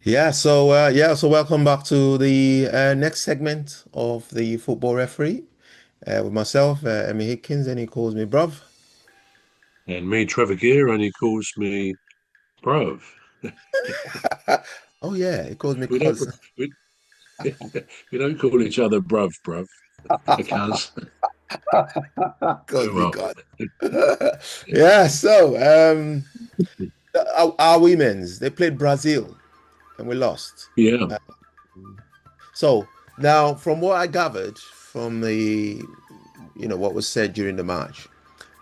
So welcome back to the next segment of the football referee with myself, Emmy Hikins, and he calls me bruv. And me, Trevor Gear, and he calls me bruv. Oh yeah, he calls me We don't cuz. we, we don't call each other bruv, because Calls oh me well, cuz. Yeah, our women's they played Brazil and we lost. yeah, Uh, so now, from what I gathered from what was said during the match.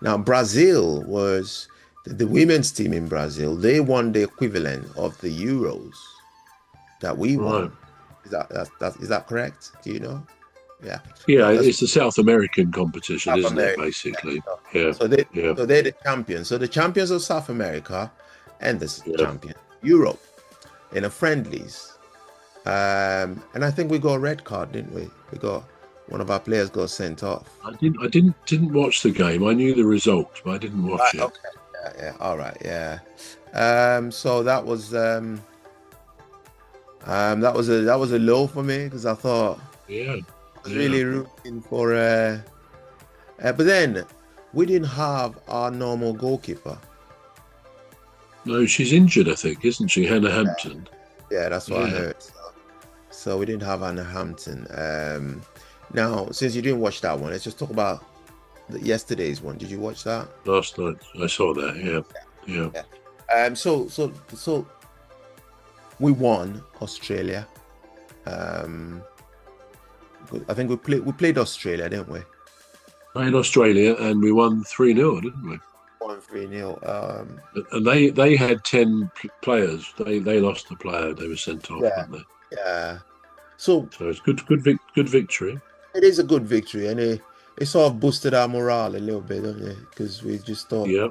Now, Brazil was the women's team in Brazil. They won the equivalent of the Euros that we right, won. Is that correct? Do you know? Yeah. yeah. Now that's It's the South American competition, South isn't it? America. Basically, So yeah, so they yeah, so they're the champions. So the champions of South America and the yeah. champion Europe in a friendlies. And I think we got a red card, didn't we? We got one of our players got sent off. I didn't watch the game. I knew the results, but I didn't watch Right. it. Okay. Yeah. Yeah. All right. Yeah. So that was a low for me because I thought Yeah, I was yeah. really rooting for but then we didn't have our normal goalkeeper. No, she's injured, I think, isn't she, Hannah Hampton? Yeah, that's what I Yeah, heard. So we didn't have Anna Hampton. Now, since you didn't watch that one, let's just talk about yesterday's one. Did you watch that? last night I saw that. Yeah, yeah. Yeah. So we won Australia. Um, I think we played Australia, didn't we? In Australia, and we won 3-0, didn't we? 1-3-0. And they had 10 players. They lost the player. They were sent off, Yeah, weren't they? yeah. So So it's good victory. it is a good victory, and it sort of boosted our morale a little bit, don't it? Because we just thought, Yeah.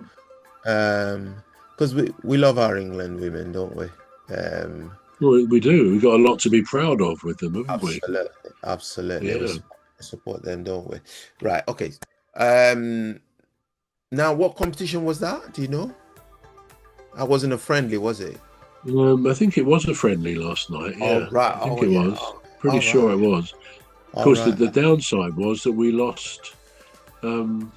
um, because we love our England women, don't we? Well, we do. We've got a lot to be proud of with them, haven't we? Absolutely, absolutely. We Yeah. support them, don't we? Right. Okay. Um, Now, what competition was that? Do you know? I wasn't a friendly, was it? I think it was a friendly last night. All Yeah, right. I think Oh it yeah. was. Oh, Pretty all sure it right. was. Of All course, right. the downside was that we lost um,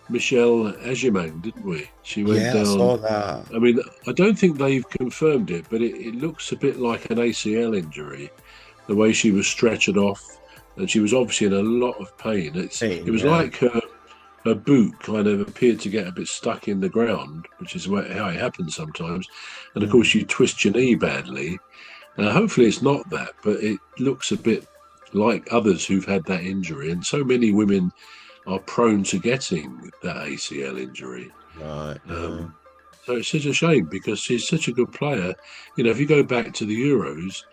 Michelle Agimang, didn't we? She went Yeah, I saw down. that. I mean, I don't think they've confirmed it, but it looks a bit like an ACL injury. The way she was stretchered off, and she was obviously in a lot of pain. It Pain, was yeah. like her boot kind of appeared to get a bit stuck in the ground, which is how it happens sometimes. And of course, Mm. you twist your knee badly. Hopefully, it's not that, but it looks a bit like others who've had that injury. And so many women are prone to getting that ACL injury. Right. Yeah. Um, so it's such a shame because she's such a good player. You know, if you go back to the Euros,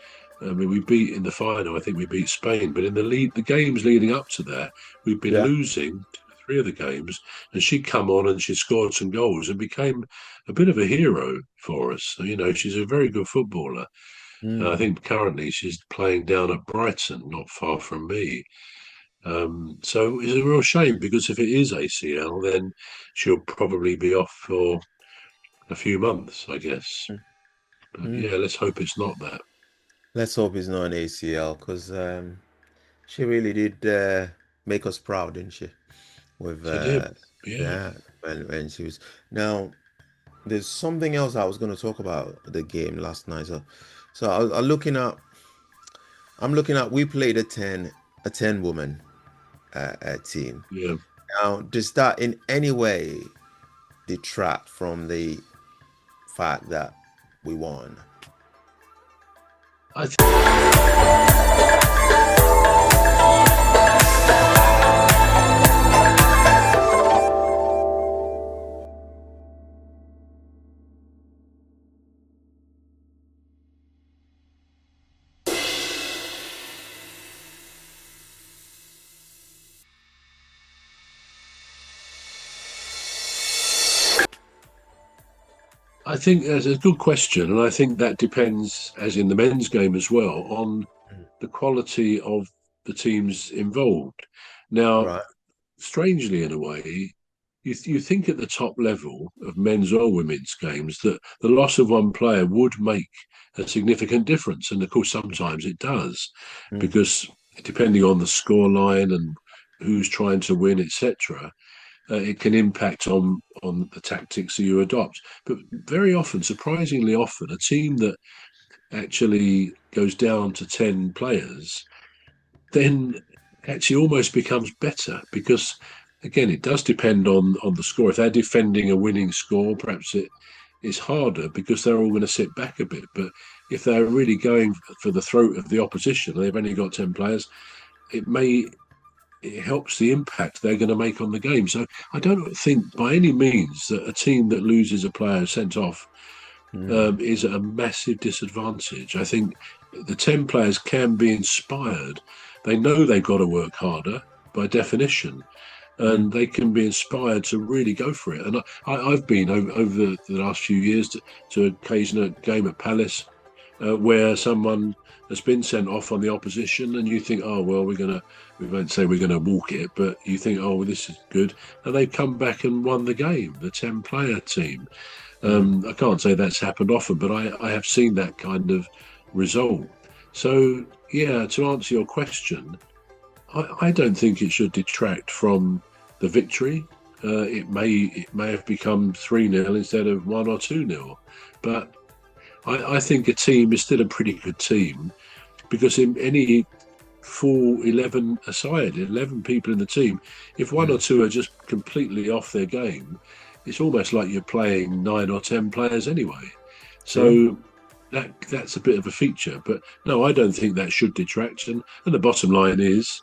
I mean, we beat in the final. I think we beat Spain, but in the games leading up to that, we've been Yeah. losing three of the games, and she come on and she scored some goals and became a bit of a hero for us. So, you know, she's a very good footballer. I Mm. think currently she's playing down at Brighton, not far from me. So it's a real shame because if it is ACL, then she'll probably be off for a few months, I guess. But Mm. yeah, let's hope it's not that. Let's hope it's not an ACL because she really did make us proud, didn't she? With She did. Yeah. yeah, when she was now. There's something else I was going to talk about the game last night. So I'm looking at we played a ten woman team. Yeah. Now, does that in any way detract from the fact that we won? I th- I think that's a good question, and I think that depends, as in the men's game as well, on the quality of the teams involved. Now, Right. strangely in a way, you think at the top level of men's or women's games that the loss of one player would make a significant difference, and of course sometimes it does, Mm. because depending on the score line and who's trying to win, etc., it can impact on the tactics that you adopt. But very often, surprisingly often, a team that actually goes down to 10 players then actually almost becomes better, because again it does depend on the score. If they're defending a winning score, perhaps it is harder because they're all going to sit back a bit. But if they're really going for the throat of the opposition and they've only got 10 players, it may it helps the impact they're going to make on the game. So I don't think by any means that a team that loses a player sent off Mm. is at a massive disadvantage. I think the 10 players can be inspired. They know they've got to work harder by definition, Mm. and they can be inspired to really go for it. And I've been over the last few years to occasional game at Palace where someone has been sent off on the opposition, and you think, oh well, we won't say we're gonna walk it, but you think, oh well, this is good, and they've come back and won the game. The 10-player team. Mm. I can't say that's happened often, but I have seen that kind of result. So yeah, to answer your question, I don't think it should detract from the victory. It may have become 3-0 instead of 1 or 2-0, but I think a team is still a pretty good team, because in any full 11 aside, 11 people in the team, if one or Mm. two are just completely off their game, it's almost like you're playing 9 or 10 players anyway. True. So that's a bit of a feature. But no, I don't think that should detract. And the bottom line is,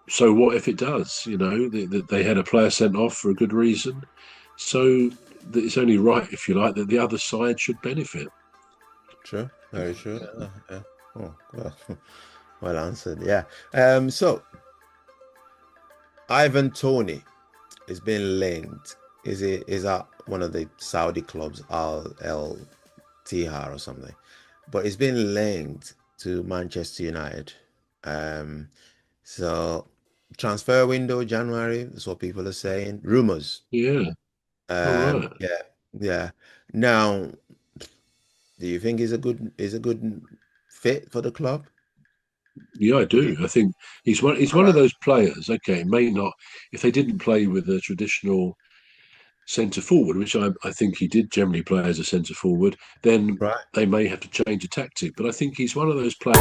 so what if it does? They had a player sent off for a good reason. So it's only right, if you like, that the other side should benefit. True. Very true. Yeah. Yeah. Oh, well, well answered. Yeah. So Ivan Toney is being linked. Is at one of the Saudi clubs, Al El Tihar or something, but it's been linked to Manchester United. Um, so transfer window January is what people are saying. Rumors. Yeah. All right. Yeah, yeah. Now, do you think he's a good fit for the club? Yeah, I Would you? do. I think he's one of those players. Okay, may not, if they didn't play with a traditional centre forward, which I think he did generally play as a centre forward, then Right. they may have to change a tactic. But I think he's one of those players.